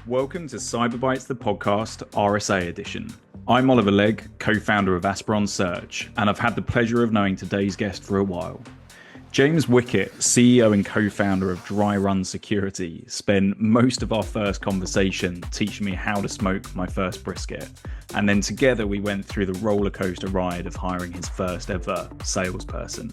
Welcome to CyberBytes, the podcast, RSA edition. I'm Oliver Legg, co-founder of Asperon Search, and I've had the pleasure of knowing today's guest for a while. James Wickett, CEO and co-founder of DryRun Security, spent most of our first conversation teaching me how to smoke my first brisket. And then together we went through the roller coaster ride of hiring his first ever salesperson.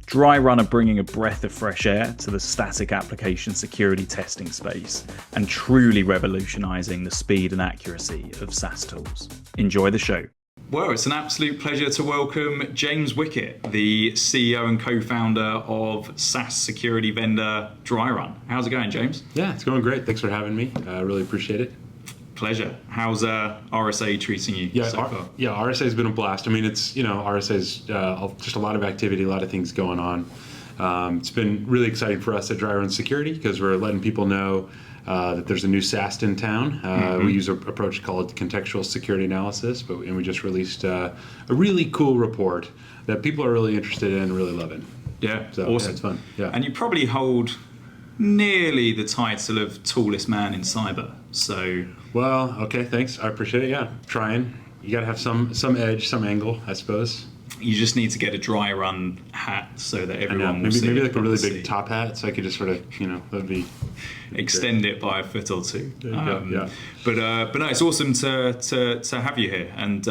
DryRun are bringing a breath of fresh air to the static application security testing space and truly revolutionizing the speed and accuracy of SAST tools. Enjoy the show. Well, it's an absolute pleasure to welcome James Wickett, the CEO and co-founder of SAST security vendor DryRun. How's it going, James? Yeah, it's going great. Thanks for having me. I really appreciate it. Pleasure. How's RSA treating you so far? Yeah, RSA has been a blast. I mean, it's, RSA's just a lot of activity, a lot of things going on. It's been really exciting for us at DryRun Security because we're letting people know that there's a new SAST in town. We use an approach called contextual security analysis, and we just released a really cool report that people are really interested in and really loving. Yeah, so, awesome. Yeah, it's fun. Yeah. And you probably hold nearly the title of tallest man in cyber. So, well, okay, thanks. I appreciate it. Yeah, trying. You got to have some edge, some angle, I suppose. You just need to get a DryRun hat so that everyone will see. Maybe like a really big top hat, so I could just sort of, that'd be extend it by a foot or two. Yeah. But no, it's awesome to have you here, and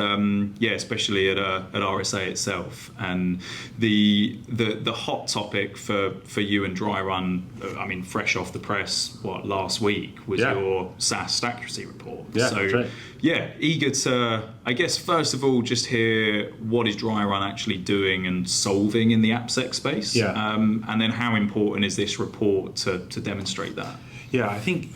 especially at RSA itself. And the hot topic for you and DryRun, I mean, fresh off the press, last week was your SAST accuracy report. Yeah, that's right. Yeah, eager to, I guess, first of all, just hear what is DryRun actually doing and solving in the AppSec space. Yeah. And then how important is this report to demonstrate that? Yeah, I think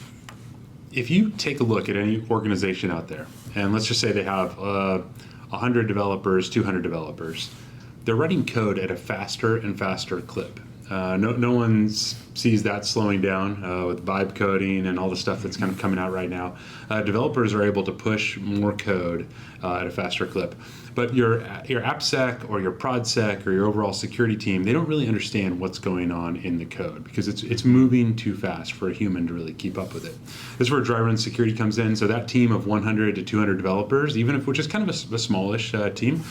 if you take a look at any organization out there, and let's just say they have 100 developers, 200 developers, they're writing code at a faster and faster clip. No one sees that slowing down with vibe coding and all the stuff that's kind of coming out right now. Developers are able to push more code at a faster clip. But your AppSec or your ProdSec or your overall security team, they don't really understand what's going on in the code because it's moving too fast for a human to really keep up with it. This is where DryRun Security comes in. So that team of 100 to 200 developers, which is kind of a smallish team,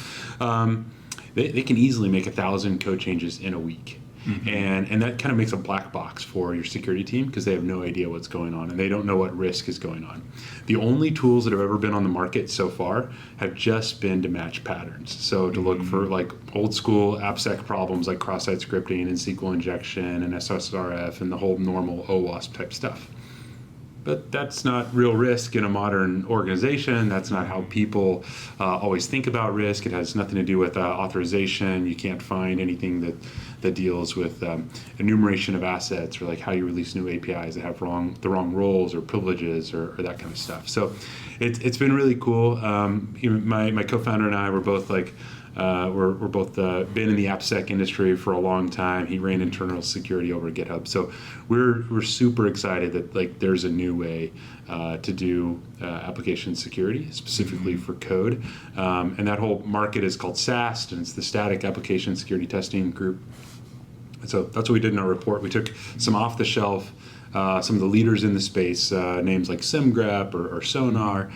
they can easily make 1,000 code changes in a week. Mm-hmm. And that kind of makes a black box for your security team because they have no idea what's going on and they don't know what risk is going on. The only tools that have ever been on the market so far have just been to match patterns. So to look for like old school AppSec problems like cross-site scripting and SQL injection and SSRF and the whole normal OWASP type stuff. But that's not real risk in a modern organization. That's not how people always think about risk. It has nothing to do with authorization. You can't find anything that deals with enumeration of assets or like how you release new APIs that have the wrong roles or privileges or that kind of stuff. So it's been really cool. My co-founder and I were both like, we're both been in the AppSec industry for a long time. He ran internal security over at GitHub, so we're super excited that like there's a new way to do application security specifically for code, and that whole market is called SAST, and it's the Static Application Security Testing Group. So that's what we did in our report. We took some off the shelf, some of the leaders in the space, names like SimGrep or Sonar.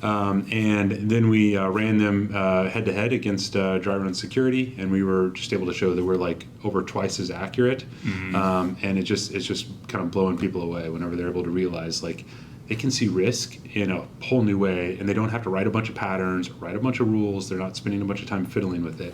And then we ran them head-to-head against DryRun Security, and we were just able to show that we're like over twice as accurate. And it's just kind of blowing people away whenever they're able to realize like they can see risk in a whole new way, and they don't have to write a bunch of patterns, write a bunch of rules. They're not spending a bunch of time fiddling with it,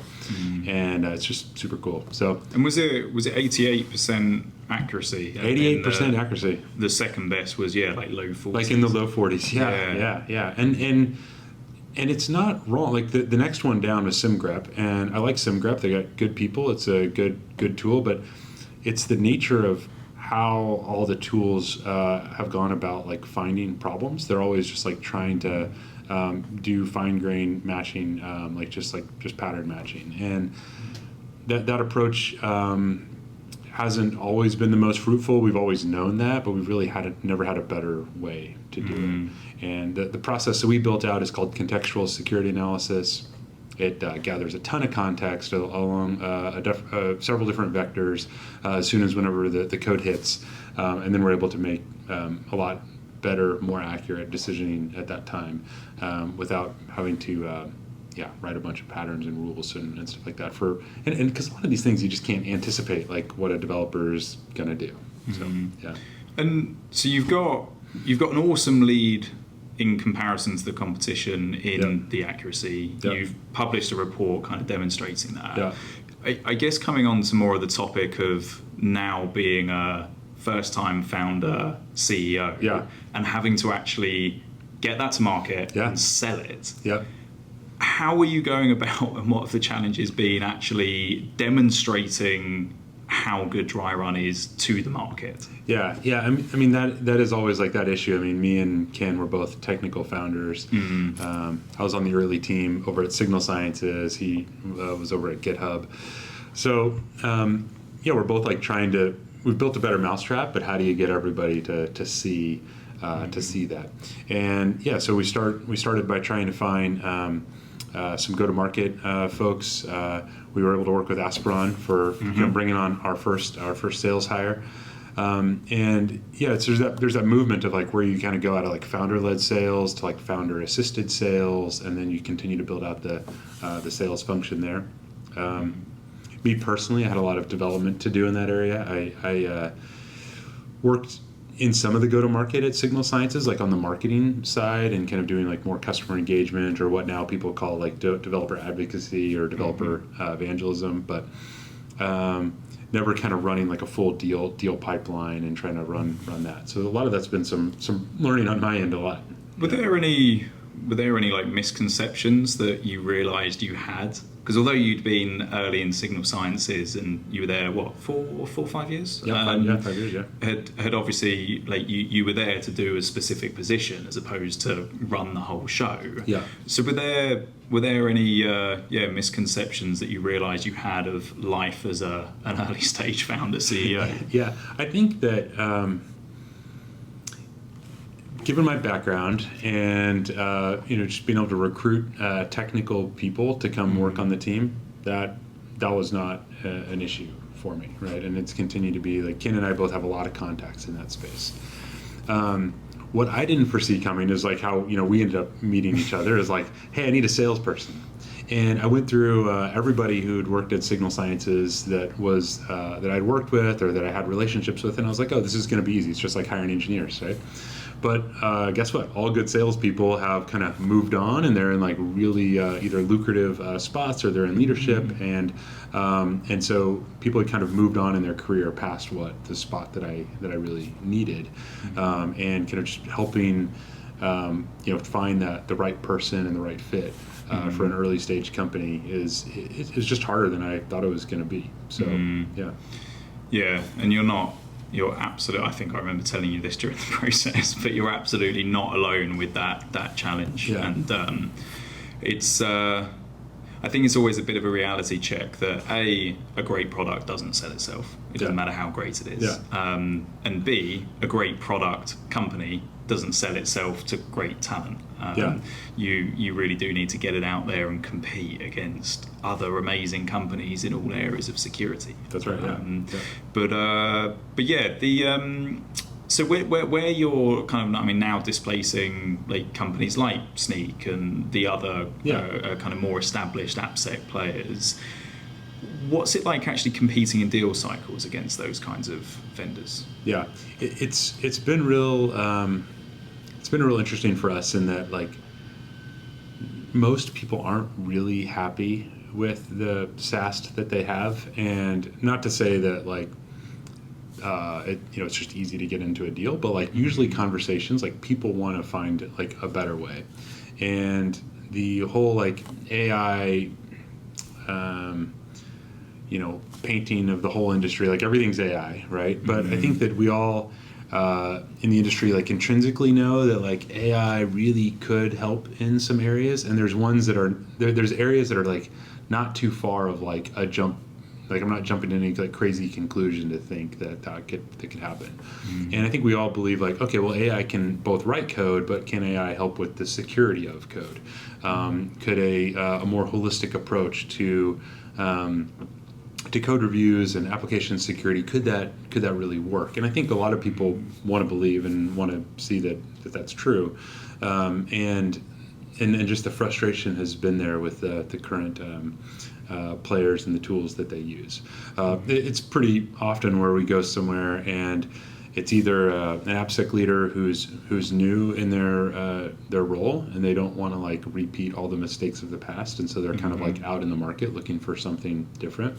and it's just super cool. So, and was it 88% accuracy? 88% accuracy. The second best was like low 40s. Like in the low 40s. Yeah. And it's not wrong. Like the next one down was SimGrep, and I like SimGrep. They got good people. It's a good tool, but it's the nature of how all the tools have gone about like finding problems. They're always just like trying to do fine grain matching, just pattern matching, and that approach hasn't always been the most fruitful. We've always known that, but we've really never had a better way to do it. And the process that we built out is called contextual security analysis. It gathers a ton of context along several different vectors as soon as whenever the code hits, and then we're able to make a lot better, more accurate decisioning at that time, without having to write a bunch of patterns and rules and stuff like that. And because a lot of these things you just can't anticipate, like what a developer is gonna do. So yeah. And so you've got an awesome lead in comparison to the competition in the accuracy. You've published a report kind of demonstrating that. I guess coming on to more of the topic of now being a first-time founder CEO and having to actually get that to market and sell it. How are you going about, and what have the challenges been actually demonstrating how good DryRun is to the market? I mean that is always like that issue. I mean, me and Ken were both technical founders. I was on the early team over at Signal Sciences. He was over at GitHub. So we're both like we've built a better mousetrap, but how do you get everybody to see that? And so we started by trying to find some go-to-market folks. We were able to work with Aspiron for bringing on our first sales hire. There's that movement of like where you kind of go out of like founder-led sales to like founder-assisted sales, and then you continue to build out the sales function there. Me personally, I had a lot of development to do in that area. I worked in some of the go-to-market at Signal Sciences, like on the marketing side, and kind of doing like more customer engagement, or what now people call like developer advocacy or developer evangelism, but never kind of running like a full deal pipeline and trying to run that. So a lot of that's been some learning on my end a lot. Were there any like misconceptions that you realized you had? Because although you'd been early in Signal Sciences and you were there, 4 or 5 years? 5 years, yeah. Had obviously, like you were there to do a specific position as opposed to run the whole show. Yeah. So were there any misconceptions that you realised you had of life as an early stage founder CEO? Yeah, I think that given my background and just being able to recruit technical people to come work on the team, that was not an issue for me, right? And it's continued to be like Ken and I both have a lot of contacts in that space. What I didn't foresee coming is like how we ended up meeting each other is like, hey, I need a salesperson. And I went through everybody who'd worked at Signal Sciences that I'd worked with or that I had relationships with, and I was like, oh, this is going to be easy. It's just like hiring engineers, right? But guess what? All good salespeople have kind of moved on, and they're in like really either lucrative spots or they're in leadership, and so people had kind of moved on in their career past the spot that I really needed, and kind of just helping find the right person and the right fit for an early stage company is just harder than I thought it was going to be. So yeah, and you're absolutely, I think I remember telling you this during the process, but you're absolutely not alone with that challenge. Yeah. And it's I think it's always a bit of a reality check that a great product doesn't sell itself. It doesn't matter how great it is. Yeah. And B, a great product company doesn't sell itself to great talent. You really do need to get it out there and compete against other amazing companies in all areas of security. That's right. But yeah, so where you're kind of now displacing like companies like Sneak and the other kind of more established AppSec players, what's it like actually competing in deal cycles against those kinds of vendors? Yeah, it's been real. It's been real interesting for us in that like most people aren't really happy with the SAST that they have, and not to say that like it's just easy to get into a deal, but like usually conversations, like people want to find like a better way, and the whole like AI painting of the whole industry, like everything's AI, right? But I think that we all in the industry like intrinsically know that like AI really could help in some areas, and there's ones that are there's areas that are like not too far of like a jump. Like I'm not jumping to any like crazy conclusion to think that could happen. And I think we all believe like, okay, well AI can both write code, but can AI help with the security of code? Could a more holistic approach to to code reviews and application security, could that really work? And I think a lot of people want to believe and want to see that that's true, and just the frustration has been there with the current players and the tools that they use. It's pretty often where we go somewhere and it's either an AppSec leader who's new in their role and they don't want to like repeat all the mistakes of the past, and so they're kind of like out in the market looking for something different.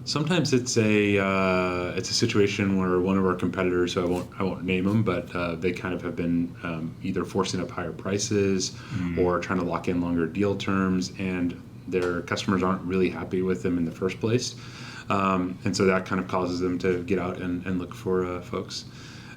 Sometimes it's a situation where one of our competitors, who I won't name them, but they kind of have been either forcing up higher prices or trying to lock in longer deal terms, and their customers aren't really happy with them in the first place. And so that kind of causes them to get out and look for folks.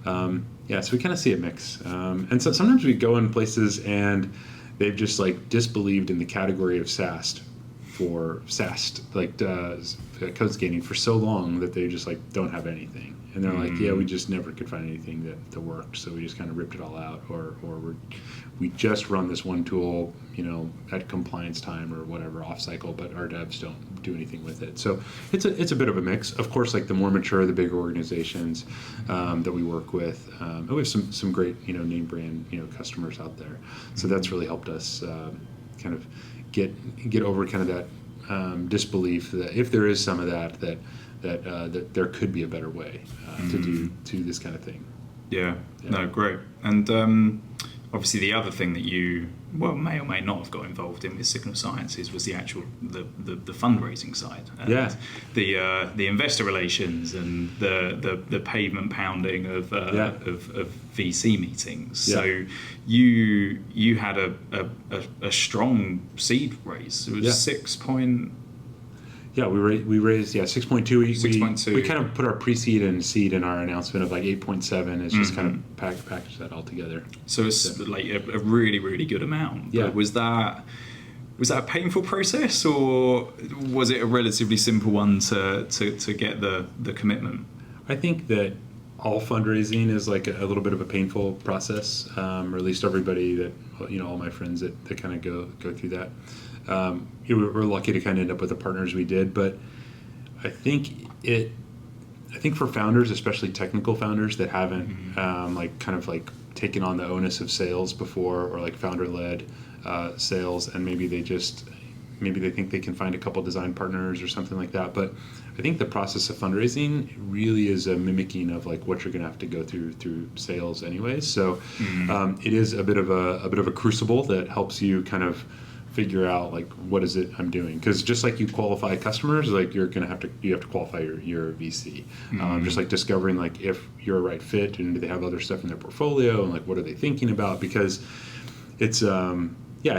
So we kind of see a mix. And so sometimes we go in places and they've just like disbelieved in the category of SAST for SAST, like code scanning for so long that they just like don't have anything. And they're like, we just never could find anything that worked, so we just kind of ripped it all out, or we just run this one tool, at compliance time or whatever off cycle, but our devs don't do anything with it. So it's a bit of a mix. Of course, like the more mature, the bigger organizations that we work with, and we have some great name brand customers out there. So that's really helped us kind of get over kind of that disbelief that if there is some of that there could be a better way to do this kind of thing. Yeah. No, great. And obviously the other thing that you may or may not have got involved in with Signal Sciences was the actual the fundraising side. And the investor relations and the pavement pounding of VC meetings. Yeah. So you had a strong seed raise. It was 6 point. Yeah, we raised 6.2. 6.2. We kind of put our pre-seed and seed in our announcement of like 8.7. It's just kind of package that all together. So it's like a really, really good amount. Yeah. But was that a painful process, or was it a relatively simple one to get the commitment? I think that all fundraising is like a little bit of a painful process, or at least everybody that all my friends that kind of go through that. We're lucky to kind of end up with the partners we did, but I think for founders, especially technical founders that haven't taken on the onus of sales before, or like founder-led sales, and maybe they think they can find a couple design partners or something like that. But I think the process of fundraising really is a mimicking of like what you're going to have to go through sales anyways. So it is a bit of a crucible that helps you kind of figure out like what is it I'm doing, because just like you qualify customers, like you have to qualify your VC. Just like discovering like if you're a right fit and do they have other stuff in their portfolio and like what are they thinking about, because it's I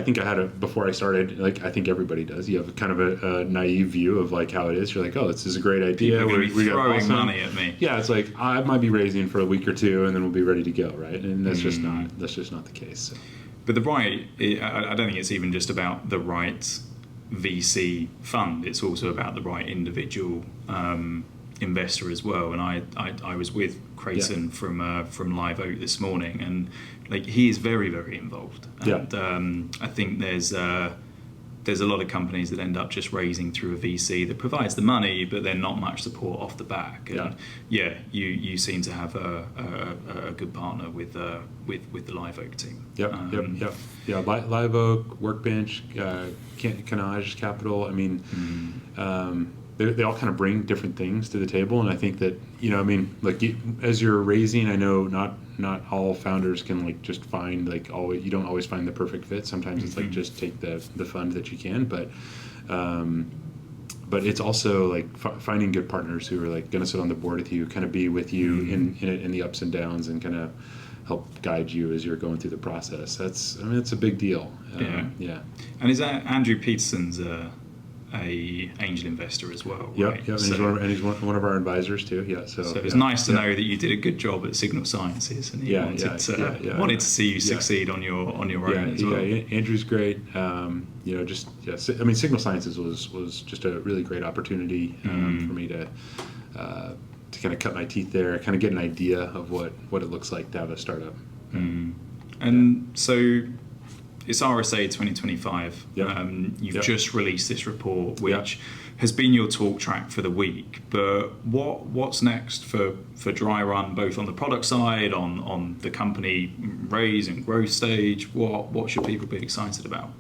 think I had before I started, like I think everybody does, you have kind of a naive view of like how it is. You're like, oh, this is a great idea. We got throwing money at me. Yeah, it's like I might be raising for a week or two and then we'll be ready to go, right? And that's just not the case. So. But I don't think it's even just about the right VC fund. It's also about the right individual investor as well. And I was with Crayson from Live Oak this morning, and like he is very, very involved. And I think there's a lot of companies that end up just raising through a VC that provides the money, but then not much support off the back. And you seem to have a good partner with the Live Oak team. Yep. Live Oak, Workbench, Canage Capital. I mean, they all kind of bring different things to the table, and I think that as you're raising, I know not all founders can like just find you don't always find the perfect fit. Sometimes it's like just take the fund that you can, but it's also like finding good partners who are like going to sit on the board with you, kind of be with you in the ups and downs, and kind of help guide you as you're going through the process. It's a big deal. And is that Andrew Peterson's a angel investor as well? Right? Yep. And he's one of our advisors too. Yeah. So it's nice to know that you did a good job at Signal Sciences, and he wanted to see you succeed on your own as well. Andrew's great. Signal Sciences was just a really great opportunity for me to kind of cut my teeth there, kind of get an idea of what it looks like to have a startup. And so it's RSA 2025. Yep. You've just released this report, which has been your talk track for the week. But what's next for DryRun, both on the product side, on the company raise and growth stage? What should people be excited about?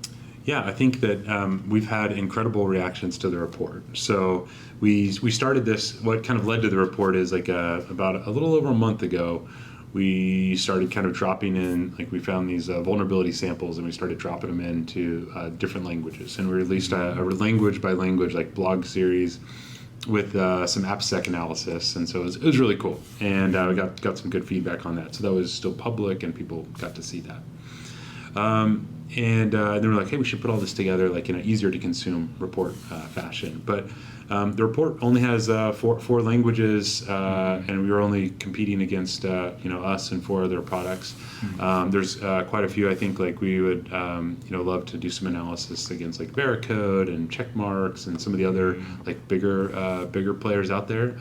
Yeah, I think that we've had incredible reactions to the report. So we started this. What kind of led to the report is like about a little over a month ago, we started kind of dropping in, like we found these vulnerability samples and we started dropping them into different languages. And we released a language by language, like blog series with some AppSec analysis. And so it was really cool. And we got some good feedback on that. So that was still public and people got to see that. And they were like, hey, we should put all this together like in an easier to consume report fashion. But the report only has four languages, and we were only competing against us and 4 other products. There's quite a few. I think like we would love to do some analysis against like Veracode and Checkmarks and some of the other like bigger players out there.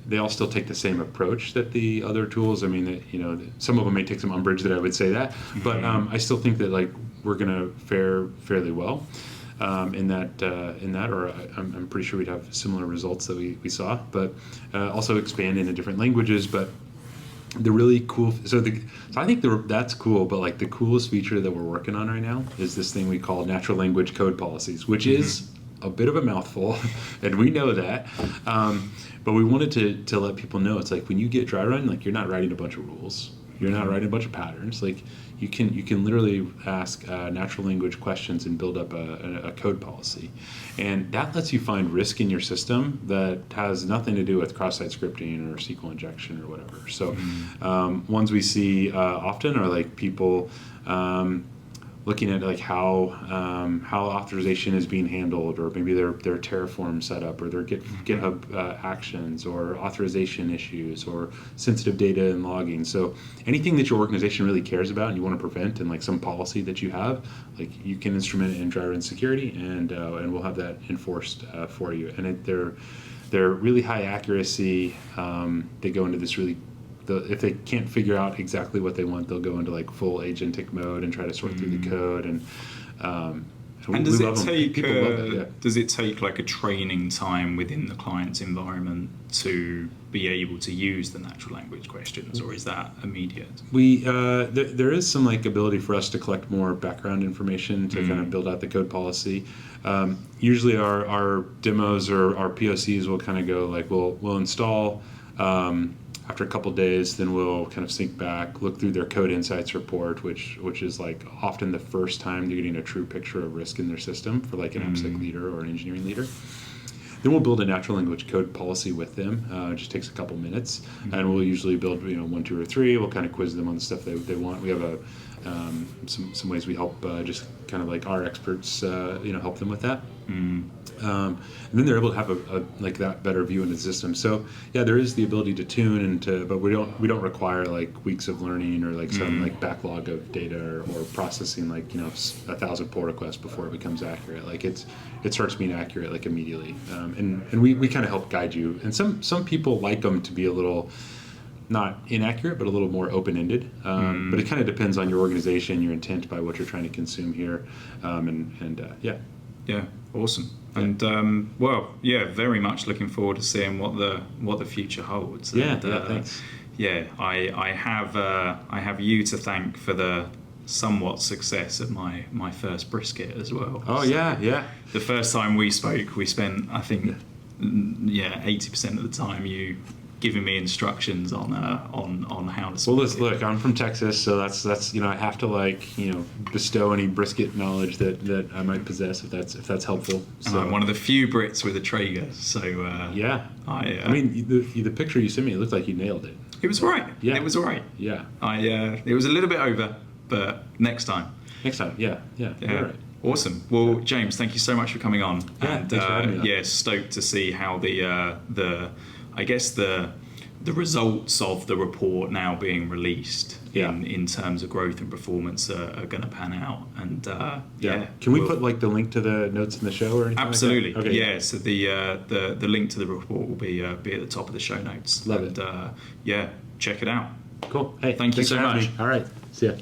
They all still take the same approach that the other tools. I mean, some of them may take some umbrage that I would say that, but I still think that like we're going to fare fairly well in that. Or I'm pretty sure we'd have similar results that we saw, but also expand into different languages. But the really cool, so I think that's cool. But like the coolest feature that we're working on right now is this thing we call natural language code policies, which is a bit of a mouthful, and we know that. But we wanted to let people know it's like when you get DryRun, like you're not writing a bunch of rules, you're not writing a bunch of patterns. Like you can literally ask natural language questions and build up a code policy, and that lets you find risk in your system that has nothing to do with cross-site scripting or SQL injection or whatever. So ones we see often are like people looking at like how authorization is being handled, or maybe their Terraform setup, or their GitHub actions, or authorization issues, or sensitive data and logging. So anything that your organization really cares about and you want to prevent, and like some policy that you have, like you can instrument it in DryRun Security, and we'll have that enforced for you. And they're really high accuracy. They go into this really. If they can't figure out exactly what they want, they'll go into like full agentic mode and try to sort through the code. And does it take like a training time within the client's environment to be able to use the natural language questions, or is that immediate? There is some like ability for us to collect more background information to kind of build out the code policy. Usually our demos or our POCs will kind of go like we'll install. After a couple days, then we'll kind of sync back, look through their code insights report, which is like often the first time they're getting a true picture of risk in their system for like an AppSec leader or an engineering leader. Then we'll build a natural language code policy with them. It just takes a couple minutes, and we'll usually build 1, 2, or 3. We'll kind of quiz them on the stuff they want. We have some ways we help just kind of like our experts help them with that. And then they're able to have a like that better view into the system. So yeah, there is the ability to tune but we don't require like weeks of learning or like some like backlog of data or processing like 1,000 pull requests before it becomes accurate. Like it starts being accurate like immediately. And we kind of help guide you. And some people like them to be a little not inaccurate, but a little more open-ended. But it kind of depends on your organization, your intent by what you're trying to consume here. Yeah, awesome. And very much looking forward to seeing what the future holds. Thanks. I have you to thank for the somewhat success of my first brisket as well. Oh, so yeah. The first time we spoke, we spent, I think, 80% of the time you giving me instructions on how to. Well, look, I'm from Texas, so that's I have to bestow any brisket knowledge that I might possess if that's helpful. So I'm one of the few Brits with a Traeger, so I mean the picture you sent me, it looked like you nailed it. It was all right. Yeah, it was all right. Yeah, it was a little bit over, but next time. Yeah. All right. Awesome. Well, James, thank you so much for coming on. Yeah, and thanks for having me. Stoked to see how the results of the report now being released in terms of growth and performance are going to pan out. And can we put like the link to the notes in the show or anything? Absolutely. Like that? Okay. Yeah. So the link to the report will be at the top of the show notes. Love it. Check it out. Cool. Hey, thank you so much. All right. See ya.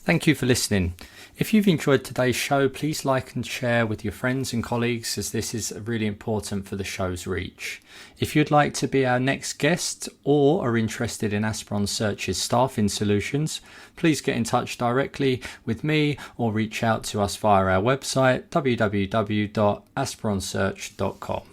Thank you for listening. If you've enjoyed today's show, please like and share with your friends and colleagues, as this is really important for the show's reach. If you'd like to be our next guest or are interested in Aspiron Search's staffing solutions, please get in touch directly with me or reach out to us via our website www.aspironsearch.com.